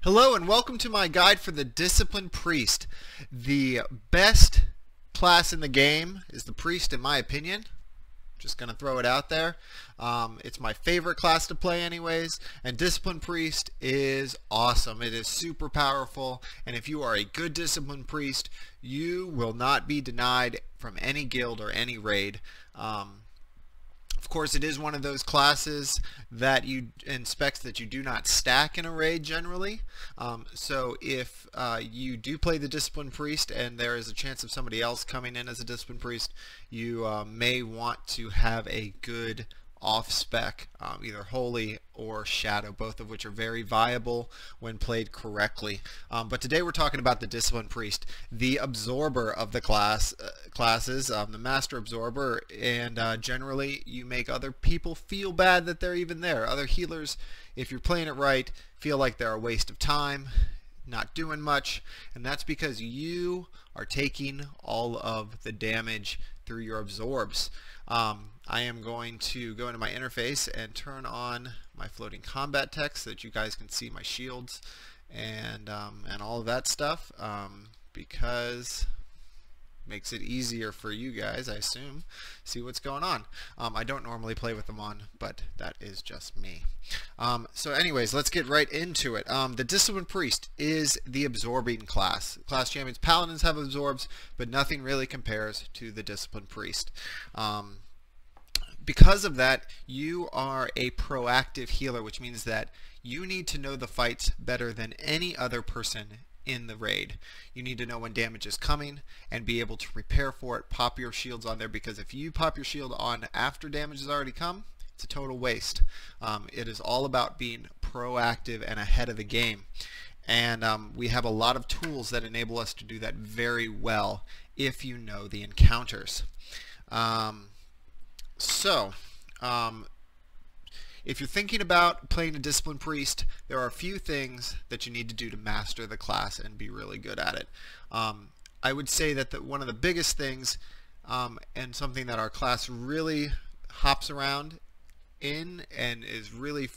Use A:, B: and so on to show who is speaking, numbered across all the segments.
A: Hello and welcome to my guide for the Discipline Priest. The best class in the game is the Priest in my opinion. Just gonna throw it out there. It's my favorite class to play anyways, and Discipline Priest is awesome. It is super powerful, and if you are a good Discipline Priest, you will not be denied from any guild or any raid. Of course, it is one of those classes that you specs that you do not stack in a raid generally. So if you do play the Discipline Priest and there is a chance of somebody else coming in as a Discipline Priest, you may want to have a good off-spec, either Holy or Shadow, both of which are very viable when played correctly. But today we're talking about the Discipline Priest, the absorber of the classes, the Master Absorber, and generally you make other people feel bad that they're even there. Other healers, if you're playing it right, feel like they're a waste of time, not doing much, and that's because you are taking all of the damage through your absorbs. I am going to go into my interface and turn on my floating combat text so that you guys can see my shields and all of that stuff, because it makes it easier for you guys, I assume, see what's going on. I don't normally play with them on, but that is just me. So anyways, let's get right into it. The Discipline Priest is the absorbing class. Class champions, paladins have absorbs, but nothing really compares to the Discipline Priest. Because of that, you are a proactive healer, which means that you need to know the fights better than any other person in the raid. You need to know when damage is coming and be able to prepare for it, pop your shields on there, because if you pop your shield on after damage has already come, it's a total waste. It is all about being proactive and ahead of the game. And we have a lot of tools that enable us to do that very well if you know the encounters. If you're thinking about playing a Discipline Priest, there are a few things that you need to do to master the class and be really good at it. I would say that one of the biggest things, and something that our class really hops around in and is really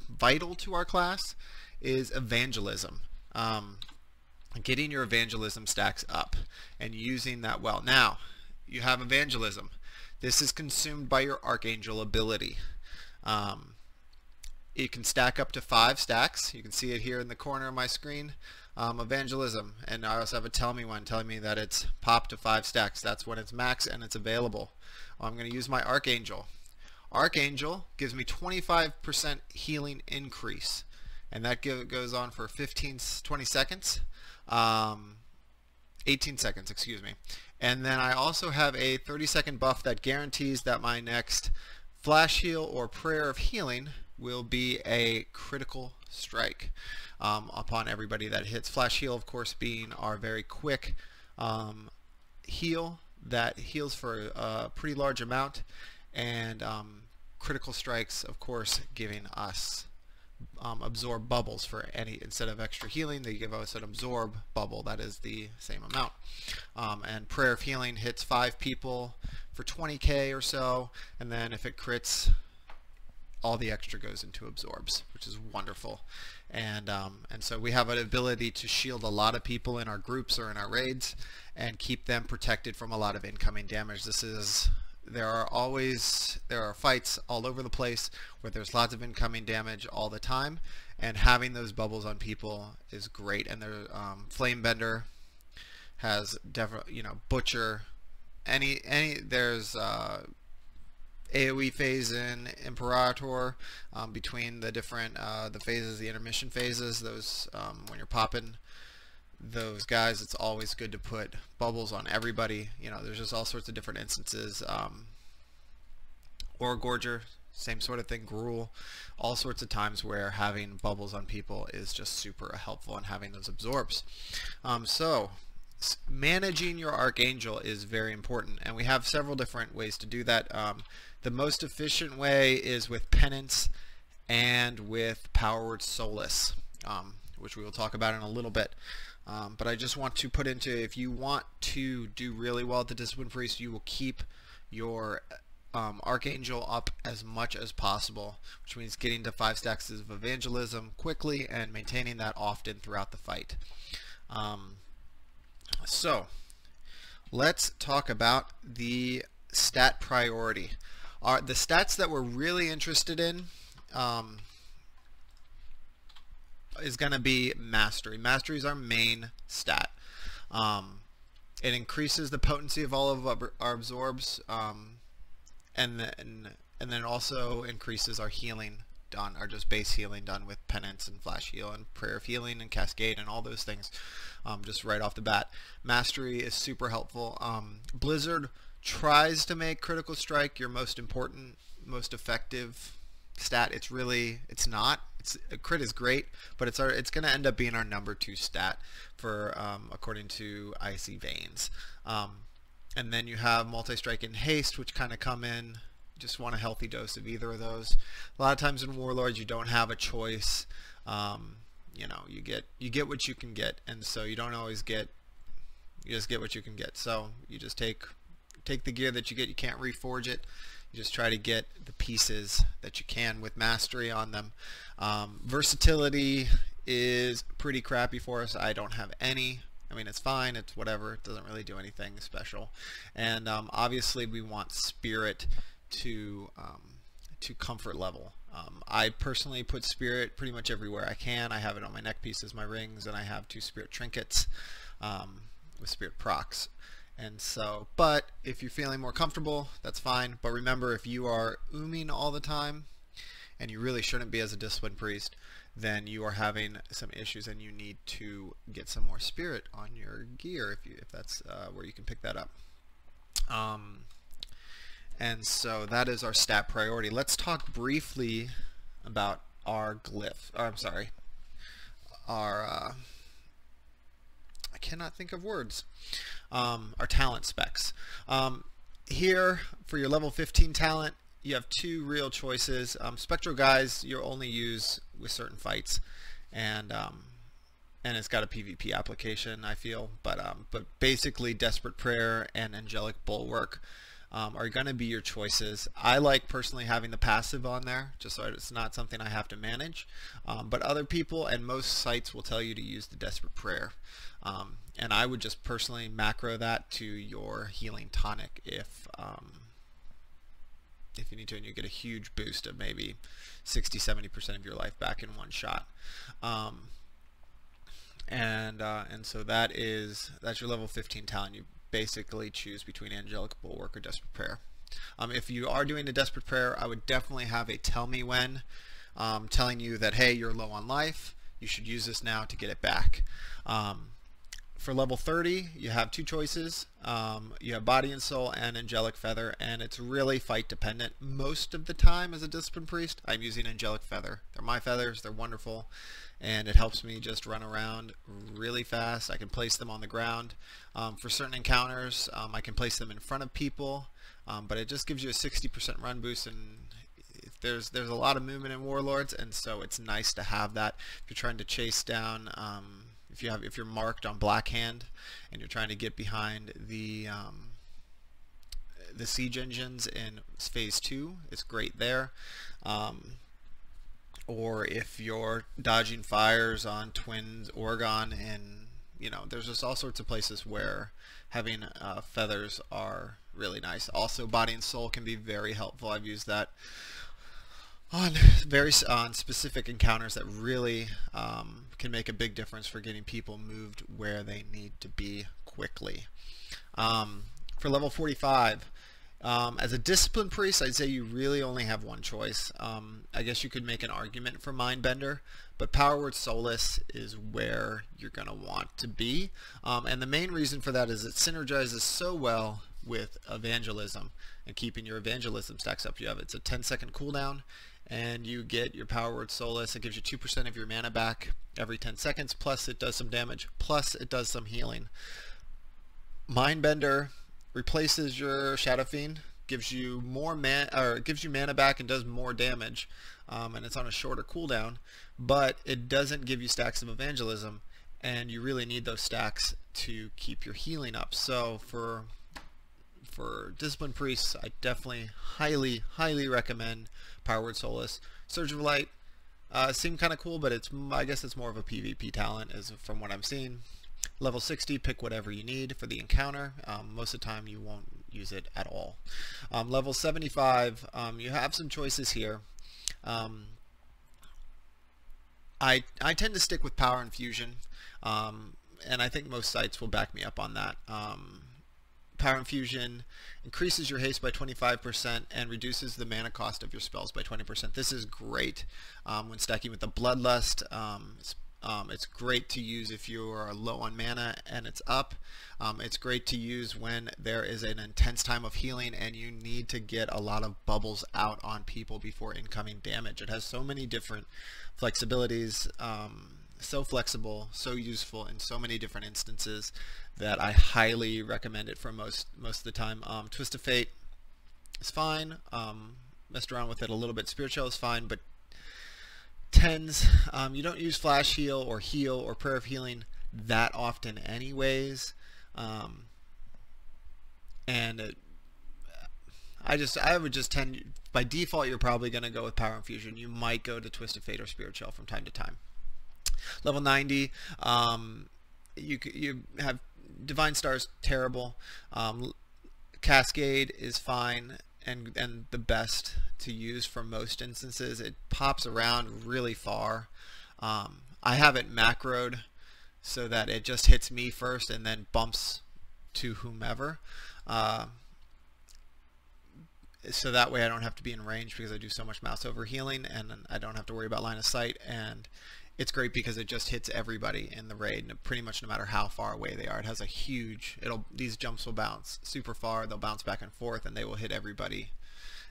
A: vital to our class, is evangelism. Getting your evangelism stacks up and using that well. Now, you have evangelism. This is consumed by your Archangel ability. It can stack up to 5 stacks. You can see it here in the corner of my screen. Evangelism, and I also have a tell me one telling me that it's popped to 5 stacks. That's when it's max and it's available. I'm going to use my Archangel. Archangel gives me 25% healing increase, and that goes on for 20 seconds. 18 seconds, excuse me. And then I also have a 30-second buff that guarantees that my next flash heal or prayer of healing will be a critical strike upon everybody that hits. Flash heal, of course, being our very quick heal that heals for a pretty large amount, and critical strikes, of course, giving us absorb bubbles for any, instead of extra healing, they give us an absorb bubble that is the same amount. And prayer of healing hits 5 people for 20k or so, and then if it crits, all the extra goes into absorbs, which is wonderful. And so we have an ability to shield a lot of people in our groups or in our raids and keep them protected from a lot of incoming damage. There are fights all over the place where there's lots of incoming damage all the time, and having those bubbles on people is great. And their Flamebender has definitely, Butcher, there's AoE phase in Imperator, between the different the phases, the intermission phases. Those when you're popping those guys, it's always good to put bubbles on everybody. There's just all sorts of different instances. Or Gorger, same sort of thing. Gruel, all sorts of times where having bubbles on people is just super helpful, and having those absorbs. So managing your Archangel is very important, and we have several different ways to do that. The most efficient way is with Penance and with Powered Solace, which we will talk about in a little bit. But I just want to put into, if you want to do really well at the Discipline Priest, you will keep your Archangel up as much as possible, which means getting to 5 stacks of evangelism quickly and maintaining that often throughout the fight. So let's talk about the stat priority. The stats that we're really interested in is going to be mastery. Mastery is our main stat. It increases the potency of all of our absorbs, and then also increases our healing done, our just base healing done with Penance and Flash Heal and Prayer of Healing and Cascade and all those things, just right off the bat. Mastery is super helpful. Blizzard tries to make Critical Strike your most important, most effective stat. It's not. A crit is great, but it's going to end up being our number 2 stat for according to Icy Veins. And then you have multi-strike and haste, which kind of come in. You just want a healthy dose of either of those. A lot of times in Warlords you don't have a choice. You know, you get what you can get, and so you don't always get. You just get what you can get. So you just take the gear that you get. You can't reforge it. You just try to get the pieces that you can with mastery on them. Versatility is pretty crappy for us. I don't have any. I mean, it's fine. It's whatever. It doesn't really do anything special. And obviously, we want spirit to comfort level. I personally put spirit pretty much everywhere I can. I have it on my neck pieces, my rings, and I have 2 spirit trinkets with spirit procs. And so, but if you're feeling more comfortable, that's fine. But remember, if you are ooming all the time, and you really shouldn't be as a discipline priest, then you are having some issues, and you need to get some more spirit on your gear if that's where you can pick that up. And so that is our stat priority. Let's talk briefly about our glyph. Or I'm sorry, our I cannot think of words. Our talent specs. Here for your level 15 talent, you have 2 real choices. Spectral Guise you'll only use with certain fights, and it's got a PvP application, I feel. But basically, Desperate Prayer and Angelic Bulwark are going to be your choices. I like personally having the passive on there, just so it's not something I have to manage. But other people and most sites will tell you to use the Desperate Prayer. And I would just personally macro that to your healing tonic if you need to, and you get a huge boost of maybe 60-70% of your life back in one shot. And so that's your level 15 talent. You basically choose between Angelic Bulwark or Desperate Prayer. If you are doing a Desperate Prayer, I would definitely have a tell me when, telling you that, hey, you're low on life, you should use this now to get it back. For level 30, you have 2 choices. You have Body and Soul and Angelic Feather, and it's really fight dependent. Most of the time as a Discipline Priest, I'm using Angelic Feather. They're my feathers, they're wonderful, and it helps me just run around really fast. I can place them on the ground. For certain encounters, I can place them in front of people, but it just gives you a 60% run boost, and there's a lot of movement in Warlords, and so it's nice to have that. If you're trying to chase down, if you're marked on Black Hand and you're trying to get behind the siege engines in phase 2, it's great there. Or if you're dodging fires on Twins Oregon, and there's just all sorts of places where having feathers are really nice. Also, Body and Soul can be very helpful. I've used that on specific encounters that really can make a big difference for getting people moved where they need to be quickly. For level 45, as a Discipline Priest, I'd say you really only have one choice. I guess you could make an argument for Mindbender, but Power Word Solace is where you're going to want to be. And the main reason for that is it synergizes so well with Evangelism and keeping your Evangelism stacks up. It's a 10-second cooldown, and you get your Power Word Solace. It gives you 2% of your mana back every 10 seconds, plus it does some damage, plus it does some healing. Mindbender replaces your Shadow Fiend, gives you more mana back and does more damage, and it's on a shorter cooldown, but it doesn't give you stacks of Evangelism, and you really need those stacks to keep your healing up. So for for Discipline Priests, I definitely highly recommend Power Word Solace. Surge of Light seemed kind of cool, but I guess it's more of a PvP talent, as from what I'm seeing. Level 60, pick whatever you need for the encounter. Most of the time you won't use it at all. Level 75, you have some choices here. I tend to stick with Power Infusion, and I think most sites will back me up on that. Power Infusion increases your haste by 25% and reduces the mana cost of your spells by 20%. This is great when stacking with the Bloodlust. It's great to use if you are low on mana and it's up. It's great to use when there is an intense time of healing and you need to get a lot of bubbles out on people before incoming damage. It has so many different flexibilities, so flexible, so useful in so many different instances that I highly recommend it for most of the time. Twist of Fate is fine. Messed around with it a little bit. Spirit Shell is fine, but tens, you don't use Flash Heal or Prayer of Healing that often anyways, and I would just tend, by default you're probably going to go with Power Infusion. You might go to Twist of Fate or Spirit Shell from time to time. Level 90, you have Divine Star's terrible. Cascade is fine and the best to use for most instances. It pops around really far. I have it macroed so that it just hits me first and then bumps to whomever. So that way I don't have to be in range because I do so much Mouseover healing, and I don't have to worry about line of sight. And it's great because it just hits everybody in the raid, pretty much no matter how far away they are. It has a huge, these jumps will bounce super far, they'll bounce back and forth, and they will hit everybody.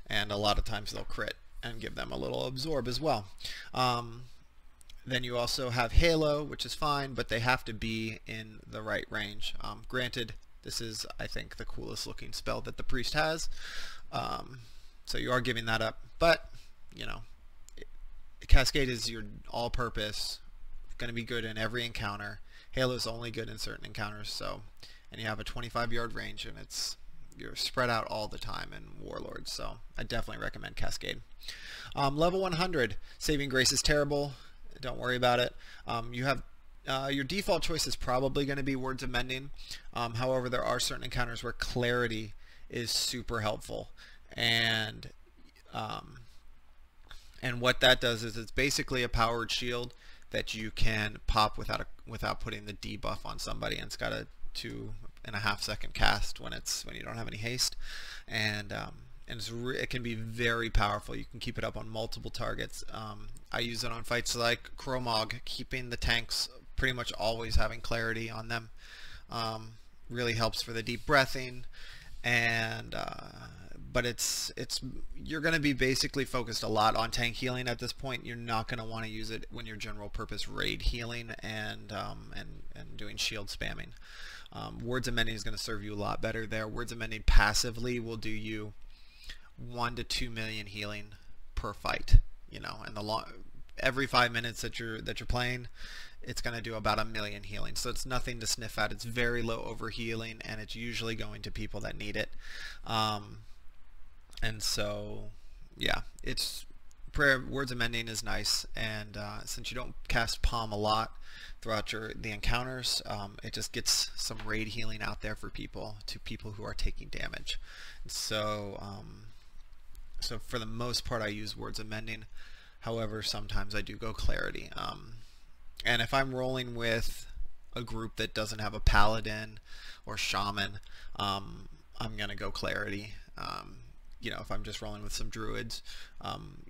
A: And a lot of times they'll crit and give them a little absorb as well. Then you also have Halo, which is fine, but they have to be in the right range. Granted, this is, I think, the coolest looking spell that the priest has. So you are giving that up, but, you know, Cascade is your all-purpose, going to be good in every encounter. Halo is only good in certain encounters, so, and you have a 25-yard range, and you're spread out all the time in Warlords, so I definitely recommend Cascade. Level 100, Saving Grace is terrible. Don't worry about it. You have your default choice is probably going to be Words of Mending. However, there are certain encounters where Clarity is super helpful, and what that does is it's basically a powered shield that you can pop without putting the debuff on somebody, and it's got a 2.5 second cast when you don't have any haste, and it can be very powerful. You can keep it up on multiple targets. I use it on fights like Kromog, keeping the tanks pretty much always having clarity on them. Really helps for the deep breathing, and but you're going to be basically focused a lot on tank healing at this point. You're not going to want to use it when you're general purpose raid healing and doing shield spamming. Words of Mending is going to serve you a lot better there. Words of Mending passively will do you 1 to 2 million healing per fight. You know, and every 5 minutes that you're playing, it's going to do about 1 million healing. So it's nothing to sniff at. It's very low over healing, and it's usually going to people that need it. And so, yeah, Words of Mending is nice, and since you don't cast Palm a lot throughout the encounters, it just gets some raid healing out there for people who are taking damage. So, so for the most part, I use Words of Mending. However, sometimes I do go Clarity. And if I'm rolling with a group that doesn't have a Paladin or Shaman, I'm going to go Clarity. You know, if I'm just rolling with some Druids,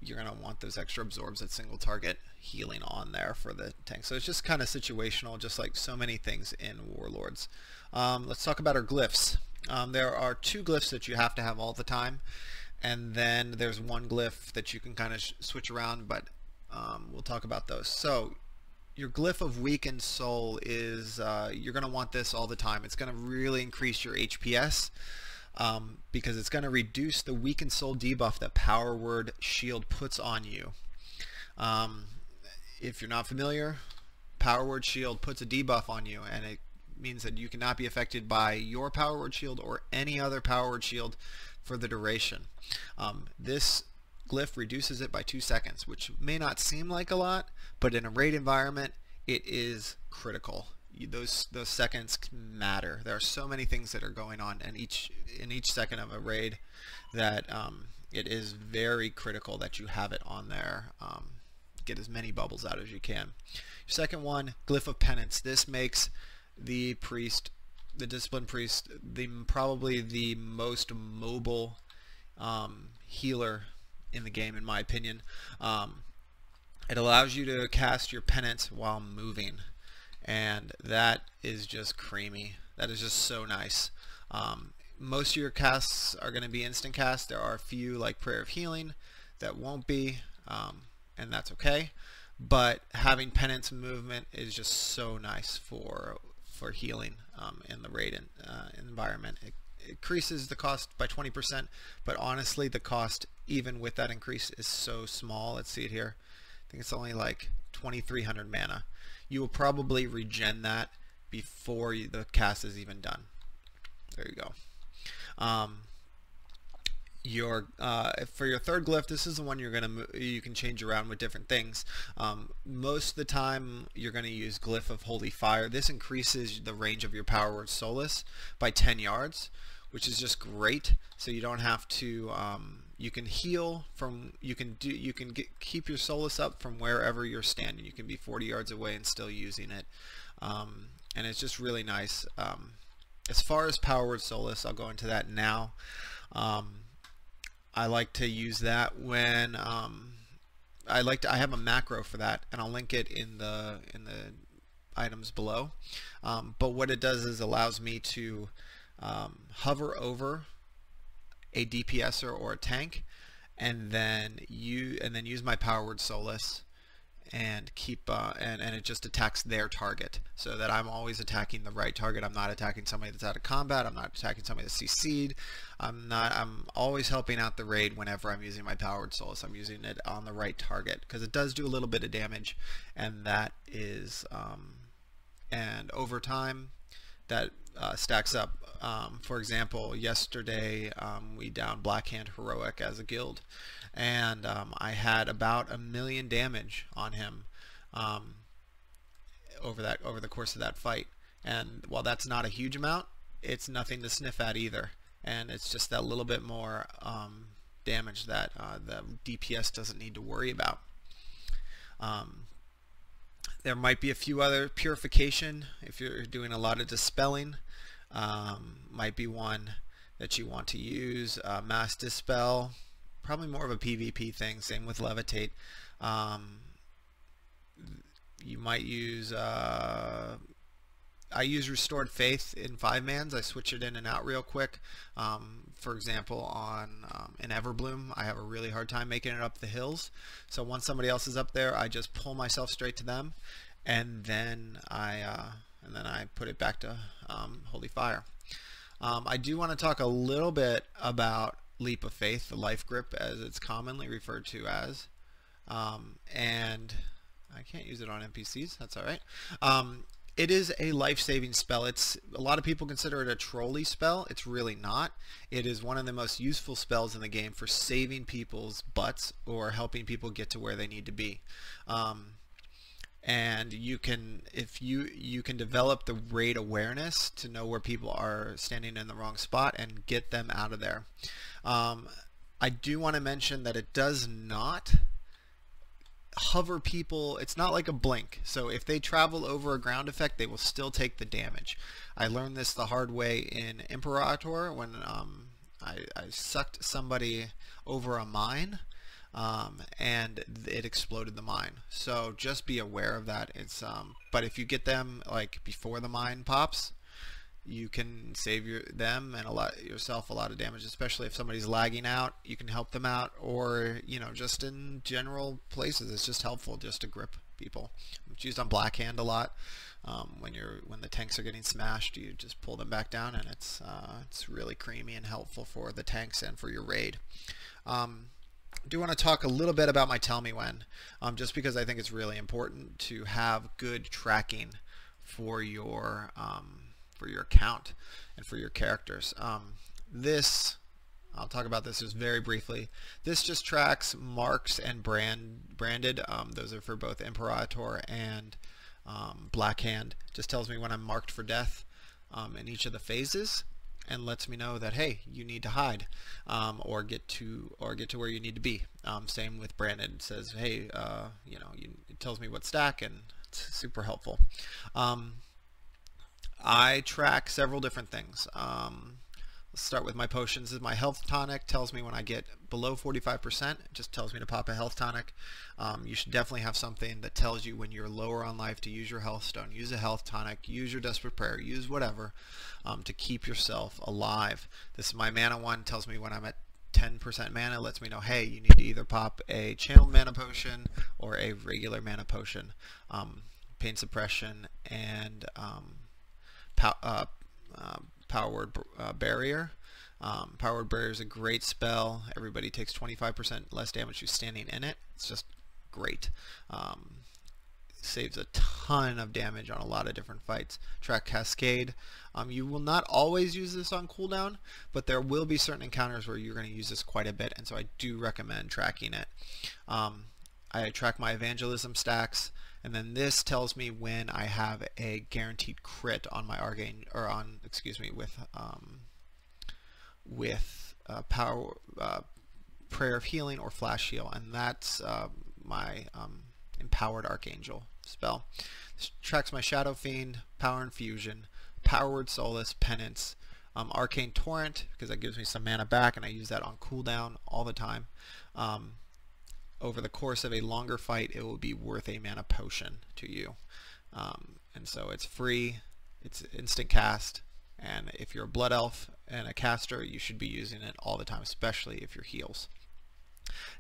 A: you're going to want those extra absorbs at single target healing on there for the tank. So it's just kind of situational, just like so many things in Warlords. Let's talk about our glyphs. There are 2 glyphs that you have to have all the time, and then there's 1 glyph that you can kind of switch around, but we'll talk about those. So your glyph of Weakened Soul is, you're going to want this all the time. It's going to really increase your HPS, because it's going to reduce the Weakened Soul debuff that Power Word Shield puts on you. If you're not familiar, Power Word Shield puts a debuff on you, and it means that you cannot be affected by your power word shield or any other power word shield for the duration. This glyph reduces it by 2 seconds, which may not seem like a lot, but in a raid environment it is critical. Those seconds matter. There are so many things that are going on in each second of a raid that it is very critical that you have it on there. Get as many bubbles out as you can. Your second one, Glyph of Penance. This makes the priest, the disciplined priest, probably the most mobile healer in the game, in my opinion. It allows you to cast your penance while moving, and that is just creamy. That is just so nice. Most of your casts are going to be instant casts. There are a few, like Prayer of Healing, that won't be, and that's okay. But having penance movement is just so nice for healing in the raid environment. It increases the cost by 20%, but honestly, the cost, even with that increase, is so small. Let's see it here. I think it's only like 2,300 mana. You will probably regen that before the cast is even done. There you go. For your third glyph, this is the one you can change around with different things. Most of the time you're going to use Glyph of Holy Fire. This increases the range of your power word Solace by 10 yards, which is just great. So you don't have to you can heal from, keep your Solace up from wherever you're standing. You can be 40 yards away and still using it, and it's just really nice. As far as power word Solace, I'll go into that now. I like to use that when I have a macro for that, and I'll link it in the items below. But what it does is allows me to hover over a DPSer or a tank, and then use my power word Solace and keep and it just attacks their target, so that I'm always attacking the right target. I'm not attacking somebody that's out of combat. I'm not attacking somebody that's CC'd. I'm always helping out the raid whenever I'm using my power word Solace. I'm using it on the right target because it does do a little bit of damage, and that is and over time that stacks up. For example, yesterday we downed Blackhand Heroic as a guild, and I had about 1 million damage on him over the course of that fight. And while that's not a huge amount, it's nothing to sniff at either, and it's just that little bit more damage that the DPS doesn't need to worry about. There might be a few other purification if you're doing a lot of dispelling. Might be one that you want to use. Mass Dispel, probably more of a PvP thing. Same with Levitate. You might use I use Restored Faith in 5-mans. I switch it in and out real quick. For example, in Everbloom, I have a really hard time making it up the hills. So once somebody else is up there, I just pull myself straight to them, and then I put it back to Holy Fire. I do want to talk a little bit about Leap of Faith, the Life Grip, as it's commonly referred to as, and I can't use it on NPCs. That's all right. It is a life-saving spell. A lot of people consider it a trolley spell. It's really not. It is one of the most useful spells in the game for saving people's butts or helping people get to where they need to be. And you can, if you can develop the raid awareness to know where people are standing in the wrong spot and get them out of there. I do want to mention that it does not hover people. It's not like a blink, so if they travel over a ground effect, they will still take the damage. I learned this the hard way in Imperator when I sucked somebody over a mine, and it exploded the mine. So just be aware of that. It's but if you get them like before the mine pops, you can save them and yourself a lot of damage, especially if somebody's lagging out. You can help them out, or just in general places, it's just helpful just to grip people. It's used on Blackhand a lot. When the tanks are getting smashed, you just pull them back down, and it's really creamy and helpful for the tanks and for your raid. I do want to talk a little bit about my Tell Me When, just because I think it's really important to have good tracking for your your account and for your characters. I'll talk about this just very briefly. This just tracks marks and branded. Those are for both Imperator and Black Hand. Just tells me when I'm marked for death in each of the phases, and lets me know that, hey, you need to hide or get to where you need to be. Same with branded. It says, hey, it tells me what stack, and it's super helpful. I track several different things. Let's start with my potions. This is my health tonic. Tells me when I get below 45%. It just tells me to pop a health tonic. You should definitely have something that tells you when you're lower on life to use your health stone. Use a health tonic. Use your desperate prayer. Use whatever to keep yourself alive. This is my mana one. Tells me when I'm at 10% mana. Lets me know, hey, you need to either pop a channeled mana potion or a regular mana potion. Pain suppression and Power Word Barrier. Power Word Barrier is a great spell. Everybody takes 25% less damage who's standing in it. It's just great. Saves a ton of damage on a lot of different fights. Track Cascade. You will not always use this on cooldown, but there will be certain encounters where you're going to use this quite a bit, and so I do recommend tracking it. I track my evangelism stacks, and then this tells me when I have a guaranteed crit on my with power prayer of healing or flash heal, and that's my empowered archangel spell. This tracks my shadow fiend, power infusion, power word solace, penance, arcane torrent, because that gives me some mana back, and I use that on cooldown all the time. Over the course of a longer fight, it will be worth a mana potion to you. And so it's free, it's instant cast, and if you're a blood elf and a caster, you should be using it all the time, especially if you're heals.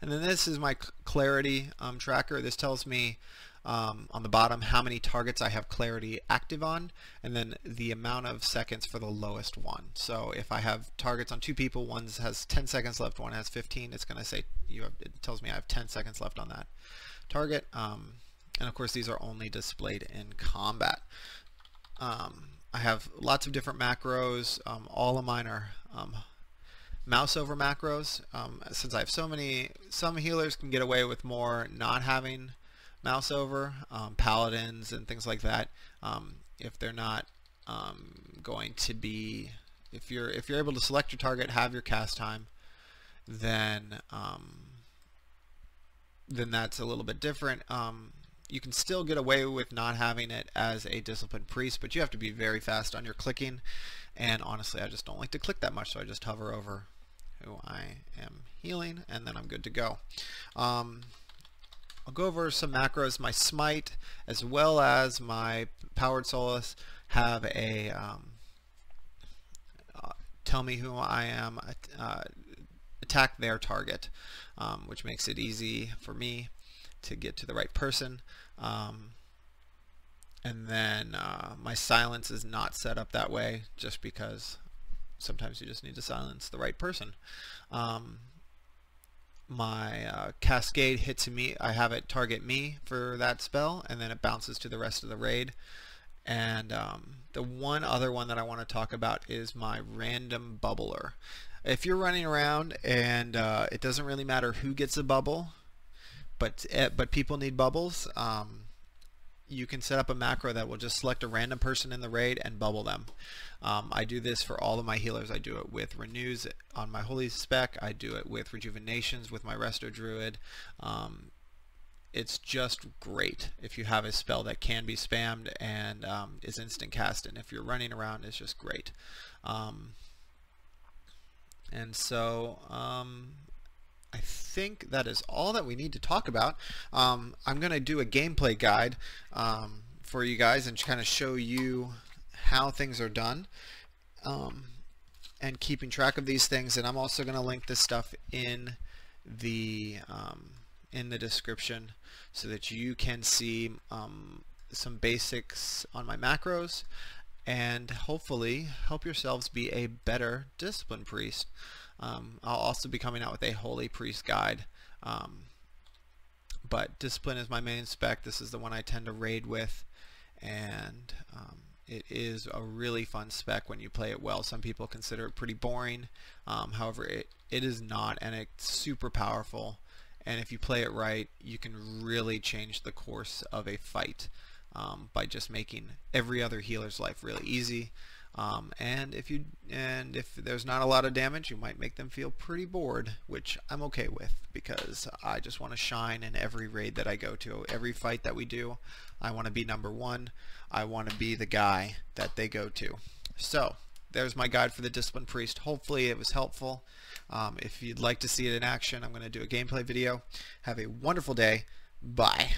A: And then this is my clarity tracker. This tells me on the bottom how many targets I have clarity active on, and then the amount of seconds for the lowest one. So if I have targets on two people, one has 10 seconds left, one has 15, it's going to say it tells me I have 10 seconds left on that target. And of course these are only displayed in combat. I have lots of different macros. All of mine are Mouseover macros. Since I have so many, some healers can get away with more not having Mouseover, paladins and things like that. If they're not going to be, if you're able to select your target, have your cast time, then that's a little bit different. You can still get away with not having it as a disciplined priest, but you have to be very fast on your clicking, and honestly I just don't like to click that much, so I just hover over who I am healing, and then I'm good to go. I'll go over some macros. My smite as well as my powered solace have a tell me who I am, attack their target, which makes it easy for me to get to the right person. And then my silence is not set up that way, just because sometimes you just need to silence the right person. My cascade hits me. I have it target me for that spell, and then it bounces to the rest of the raid. And the one other one that I want to talk about is my random bubbler. If you're running around and it doesn't really matter who gets a bubble, but people need bubbles, you can set up a macro that will just select a random person in the raid and bubble them. I do this for all of my healers. I do it with Renews on my Holy Spec. I do it with Rejuvenations with my Resto Druid. It's just great if you have a spell that can be spammed and is instant cast, and if you're running around, it's just great. And so I think that is all that we need to talk about. I'm going to do a gameplay guide for you guys and kind of show you how things are done and keeping track of these things. And I'm also going to link this stuff in the description so that you can see some basics on my macros and hopefully help yourselves be a better discipline priest. I'll also be coming out with a Holy Priest guide, but discipline is my main spec. This is the one I tend to raid with, and It is a really fun spec when you play it well. Some people consider it pretty boring. However, it is not, and it's super powerful. And if you play it right, you can really change the course of a fight by just making every other healer's life really easy. And if there's not a lot of damage, you might make them feel pretty bored, which I'm okay with, because I just want to shine in every raid that I go to. Every fight that we do, I want to be number one. I want to be the guy that they go to. So there's my guide for the Disciplined Priest. Hopefully it was helpful. If you'd like to see it in action, I'm going to do a gameplay video. Have a wonderful day. Bye.